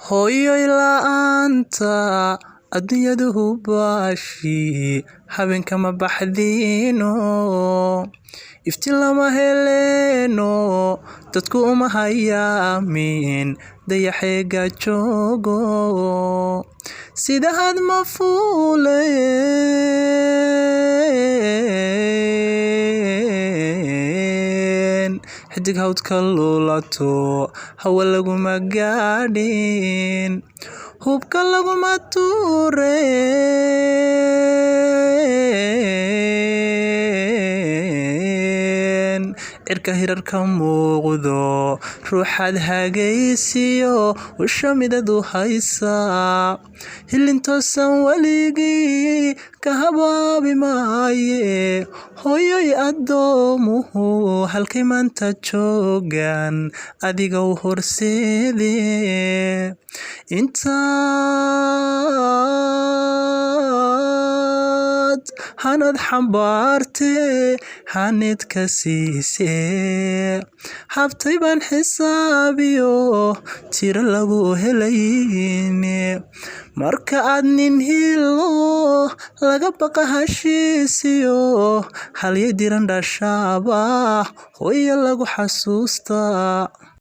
hooyoy la'aanta adduunyadu hubaashi habeenka ma baxdiino iftiin lama heleeno dadku uma hayaamin dayaxeega joogo sida had ma fuuleen xidig hawdka lulato hawa laguma gaadhin hubka laguma tuureen cirka hirarka muuqdo ruuxaad hagaysiyo usha midadu haysa hilintoosan waligii ka habaabi maaye hooyoy addoomuhu halkay maanta joogaan adiga u horseede intaad hanad xambaarte hanid ka siisee habtay baan xisaabiyo tiro lagu helayne marka aad nin hilo laga baqa hashiisiyo halya diran dhashaaba hooyo lagu xasuustaa